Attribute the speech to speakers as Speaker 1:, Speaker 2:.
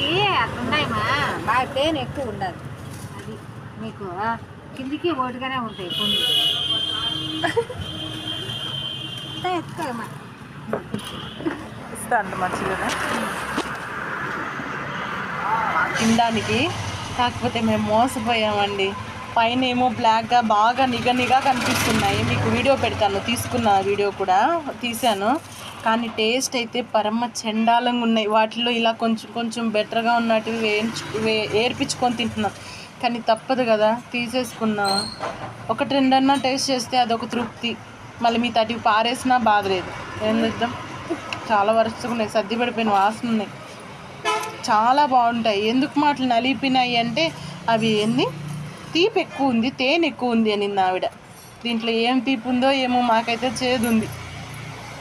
Speaker 1: వాటికి అట్లున్నాయమ్మా, బాగా తేనె ఎక్కువ ఉండదు. అది మీకు కిందికి ఓటుగానే ఉంటాయి కొన్ని. ఎత్తుకోమ్మా,
Speaker 2: ఇస్తా అంట మంచిగా తినడానికి. కాకపోతే మేము మోసపోయామండి. పైన ఏమో బ్లాక్గా బాగా నిఘా కనిపిస్తున్నాయి. మీకు వీడియో పెడతాను, తీసుకున్న వీడియో కూడా తీశాను. కానీ టేస్ట్ అయితే పరమ చండాలంగా ఉన్నాయి. వాటిలో ఇలా కొంచెం కొంచెం బెటర్గా ఉన్నటివి ఏర్పించుకొని తింటున్నాం. కానీ తప్పదు కదా, తీసేసుకున్నాం. ఒకటి రెండన్నా టేస్ట్ చేస్తే అదొక తృప్తి. మళ్ళీ మీ తటివి పారేసినా బాధ లేదు. ఏం చేద్దాం, చాలా వరుసగా ఉన్నాయి, సర్ది పడిపోయిన వాసన ఉన్నాయి. చాలా బాగుంటాయి. ఎందుకు మాటలు నలిపినాయి అంటే అవి ఏంది, తీపి ఎక్కువ ఉంది, తేనె ఎక్కువ ఉంది అనింది ఆవిడ. దీంట్లో ఏం తీపి ఉందో ఏమో, మాకైతే చేదు ఉంది.